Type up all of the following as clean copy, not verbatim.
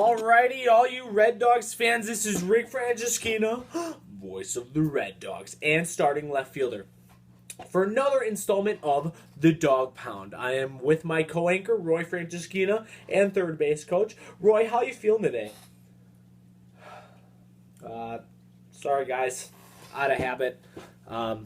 Alrighty, all you Red Dogs fans, this is Rick Franceschina, voice of the Red Dogs, and starting left fielder, for another installment of the Dog Pound. I am with my co-anchor, Roy Franceschina, and third base coach. Roy, how you feeling today? Sorry guys, out of habit. I'll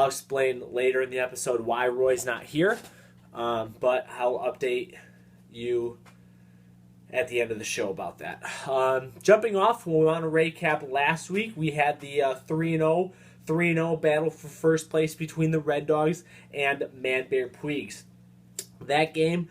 explain later in the episode why Roy's not here, but I'll update you at the end of the show about that. Jumping off, we want to recap last week. We had the 3-0 battle for first place between the Red Dogs and Man Bear Puigs. That game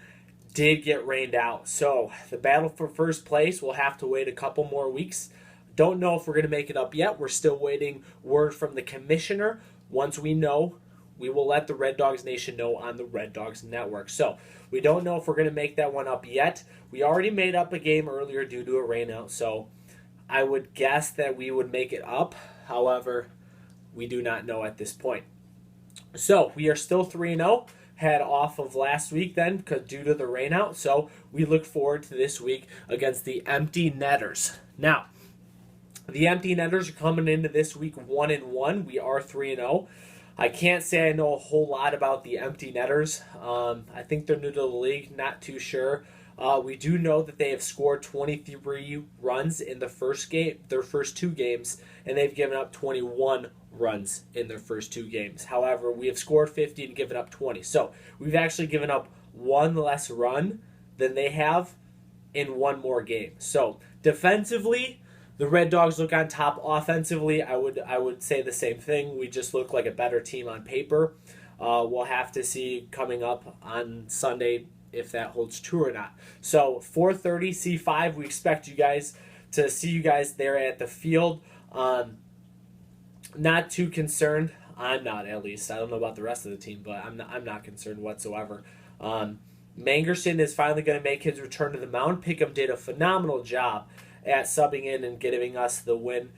did get rained out, so the battle for first place will have to wait a couple more weeks. Don't know if we're going to make it up yet. We're still waiting word from the commissioner. Once we know, we will let the Red Dogs Nation know on the Red Dogs Network. So we don't know if we're going to make that one up yet. We already made up a game earlier due to a rainout, so I would guess that we would make it up. However, we do not know at this point. So we are still 3-0. Had off of last week then due to the rainout. So we look forward to this week against the Empty Netters. Now, the Empty Netters are coming into this week 1-1. We are 3-0. I can't say I know a whole lot about the Empty Netters. I think they're new to the league, not too sure. We do know that they have scored 23 runs in the first game, their first two games, and they've given up 21 runs in their first two games. However, we have scored 50 and given up 20. So we've actually given up one less run than they have in one more game. So defensively, the Red Dogs look on top. Offensively, I would say the same thing. We just look like a better team on paper. We'll have to see coming up on Sunday if that holds true or not. So 4:30 C5, we expect you guys to see you guys there at the field. Not too concerned. I'm not, at least. I don't know about the rest of the team, but I'm not concerned whatsoever. Mangerson is finally going to make his return to the mound. Pickham did a phenomenal job at subbing in and giving us the win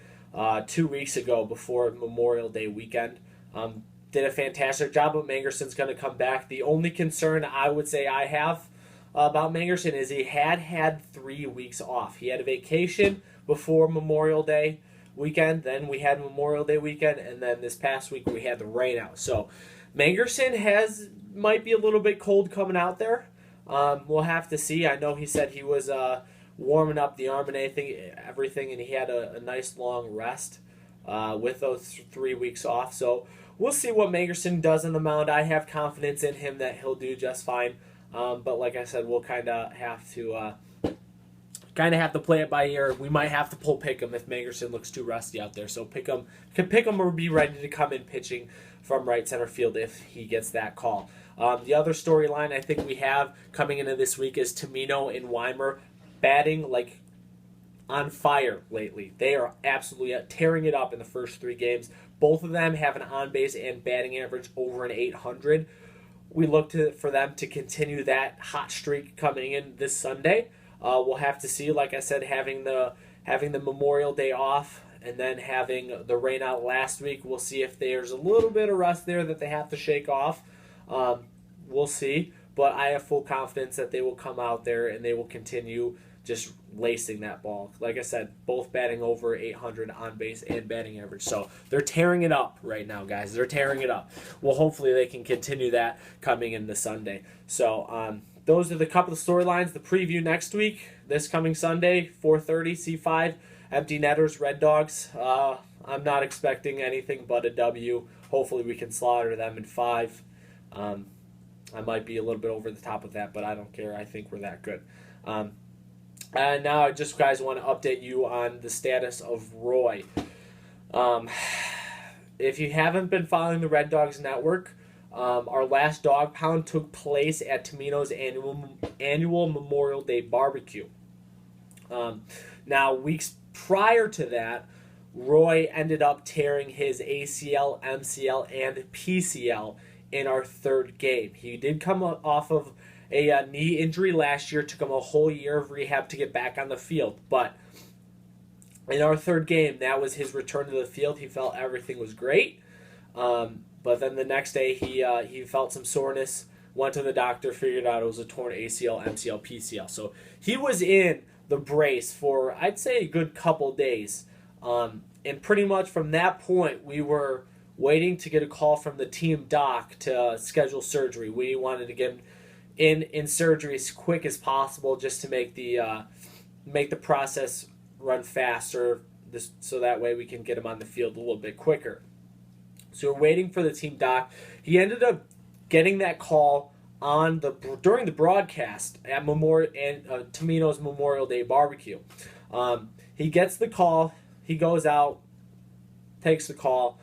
2 weeks ago before Memorial Day weekend. Did a fantastic job, but Mangerson's going to come back. The only concern I would say I have about Mangerson is he had 3 weeks off. He had a vacation before Memorial Day weekend, then we had Memorial Day weekend, and then this past week we had the rain out. So Mangerson might be a little bit cold coming out there. We'll have to see. I know he said he was warming up the arm and everything, and he had a nice long rest with those 3 weeks off. So we'll see what Mangerson does on the mound. I have confidence in him that he'll do just fine. But like I said, we'll kind of have to play it by ear. We might have to pull Pickham if Mangerson looks too rusty out there. So Pickham or be ready to come in pitching from right center field if he gets that call. The other storyline I think we have coming into this week is Tamino and Weimer batting like on fire lately. They are absolutely tearing it up in the first 3 games. Both of them have an on-base and batting average over an 800. We look for them to continue that hot streak coming in this Sunday. We'll have to see. Like I said, having the Memorial Day off and then having the rain out last week, we'll see if there's a little bit of rust there that they have to shake off. We'll see. But I have full confidence that they will come out there and they will continue just lacing that ball. Like I said, both batting over 800 on base and batting average. So they're tearing it up right now, guys. They're tearing it up. Well, hopefully they can continue that coming into Sunday. So those are the couple of storylines. The preview next week, this coming Sunday, 4:30 C5, Empty Netters, Red Dogs. I'm not expecting anything but a W. Hopefully we can slaughter them in 5. I might be a little bit over the top of that, but I don't care. I think we're that good. And now I just, guys, want to update you on the status of Roy. If you haven't been following the Red Dogs Network, our last Dog Pound took place at Tamino's annual Memorial Day barbecue. Now, weeks prior to that, Roy ended up tearing his ACL, MCL, and PCL in our 3rd game. He did come off of a knee injury last year. Took him a whole year of rehab to get back on the field. But in our 3rd game, that was his return to the field. He felt everything was great. But then the next day, he felt some soreness, went to the doctor, figured out it was a torn ACL, MCL, PCL. So he was in the brace for, I'd say, a good couple days. And pretty much from that point, we were waiting to get a call from the team doc to schedule surgery. We wanted to get him in surgery as quick as possible, just to make the process run faster, so that way we can get him on the field a little bit quicker. So we're waiting for the team doc. He ended up getting that call during the broadcast at Tomino's Memorial Day barbecue. He gets the call. He goes out, takes the call.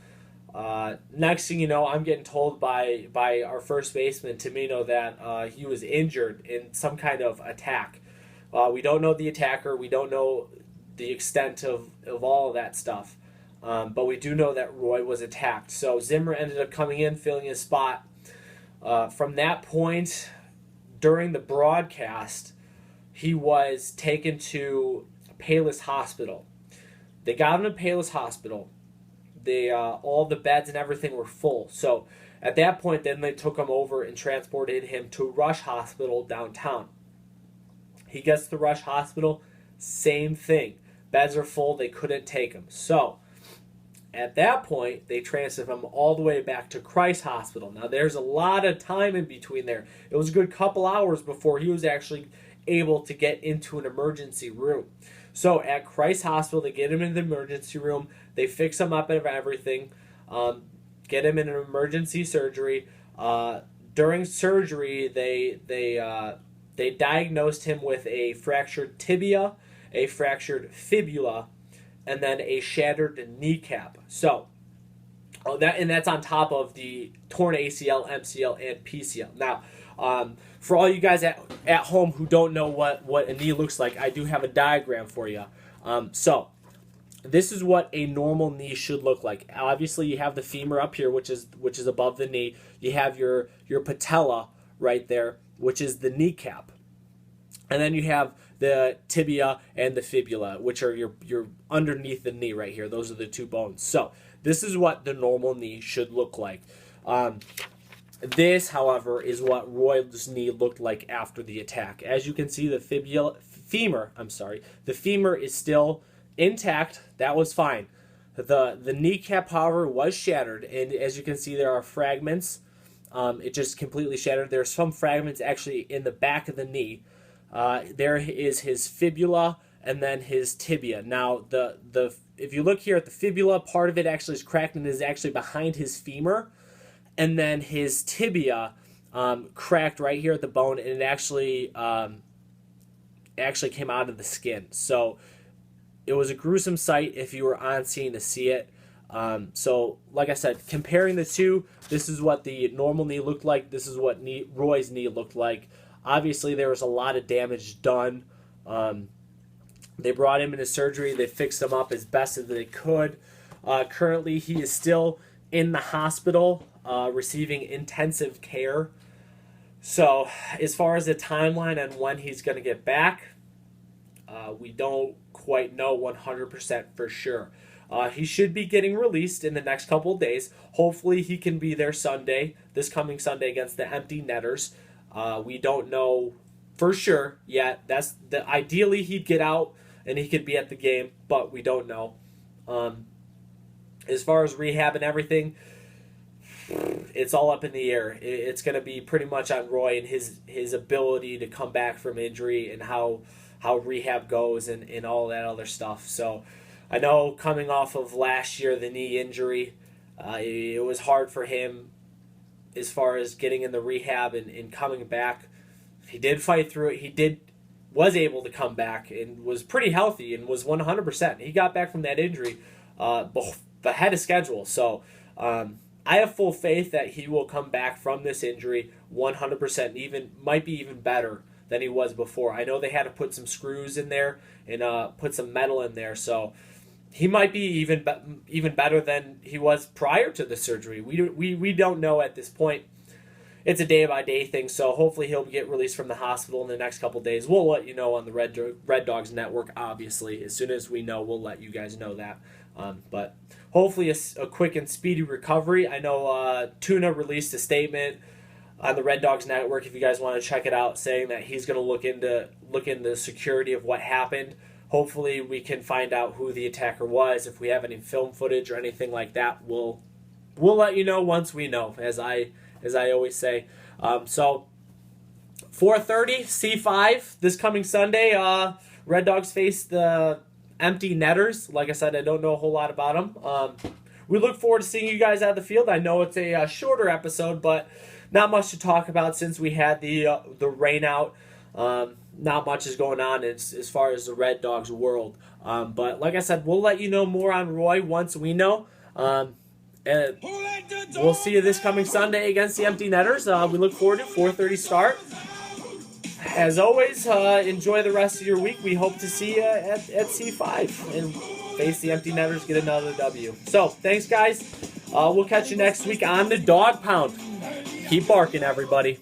Next thing you know, I'm getting told by our first baseman, Tomino, that he was injured in some kind of attack. We don't know the attacker. We don't know the extent of all of that stuff. But we do know that Roy was attacked. So Zimmer ended up coming in, filling his spot. From that point, during the broadcast, he was taken to Payless Hospital. They got him to Payless Hospital. All the beds and everything were full. So at that point, then they took him over and transported him to Rush Hospital downtown. He gets to Rush Hospital, same thing. Beds are full. They couldn't take him. So at that point, they transferred him all the way back to Christ Hospital. Now, there's a lot of time in between there. It was a good couple hours before he was actually able to get into an emergency room. So at Christ Hospital, they get him in the emergency room. They fix him up and everything, get him in an emergency surgery. During surgery, they diagnosed him with a fractured tibia, a fractured fibula, and then a shattered kneecap. So, that's on top of the torn ACL, MCL, and PCL. Now, for all you guys at home who don't know what a knee looks like, I do have a diagram for you. So, this is what a normal knee should look like. Obviously, you have the femur up here, which is above the knee. You have your patella right there, which is the kneecap. And then you have the tibia and the fibula, which are your underneath the knee right here. Those are the two bones. So this is what the normal knee should look like. This, however, is what Roy's knee looked like after the attack. As you can see, the femur is still intact. That was fine. The kneecap, however, was shattered, and as you can see, there are fragments. It just completely shattered. There's some fragments actually in the back of the knee. There is his fibula and then his tibia. Now, if you look here at the fibula, part of it actually is cracked and is actually behind his femur, and then his tibia cracked right here at the bone, and it actually came out of the skin. So it was a gruesome sight if you were on scene to see it. So, like I said, comparing the two, this is what the normal knee looked like. This is what Roy's knee looked like. Obviously, there was a lot of damage done. They brought him into surgery. They fixed him up as best as they could. Currently, he is still in the hospital receiving intensive care. So, as far as the timeline on when he's going to get back, we don't quite know 100% for sure. He should be getting released in the next couple of days. Hopefully, he can be there this coming Sunday against the Empty Netters. We don't know for sure yet. Ideally he'd get out and he could be at the game, but we don't know. As far as rehab and everything, it's all up in the air. It's going to be pretty much on Roy and his ability to come back from injury and how rehab goes and all that other stuff. So I know coming off of last year, the knee injury, it was hard for him as far as getting in the rehab and coming back. He did fight through it. He was able to come back and was pretty healthy and was 100%. He got back from that injury ahead of schedule. So I have full faith that he will come back from this injury 100%, might be even better than he was before. I know they had to put some screws in there and put some metal in there, so he might be even better than he was prior to the surgery. We don't know at this point. It's a day-by-day thing, so hopefully he'll get released from the hospital in the next couple days. We'll let you know on the Red Dogs Network, obviously. As soon as we know, we'll let you guys know that. But hopefully a quick and speedy recovery. I know Tuna released a statement on the Red Dogs Network if you guys want to check it out, saying that he's going to look into the security of what happened. Hopefully we can find out who the attacker was. If we have any film footage or anything like that, we'll let you know once we know, as I always say. So 4:30 C5 this coming Sunday. Red Dogs face the Empty Netters. Like I said, I don't know a whole lot about them. We look forward to seeing you guys out of the field. I know it's a shorter episode, but not much to talk about since we had the rain out. Not much is going on as far as the Red Dogs world. But like I said, we'll let you know more on Roy once we know. And we'll see you this coming Sunday against the Empty Netters. We look forward to 4:30 start. As always, enjoy the rest of your week. We hope to see you at C5 and face the Empty Netters, get another W. So, thanks, guys. We'll catch you next week on the Dog Pound. Keep barking, everybody.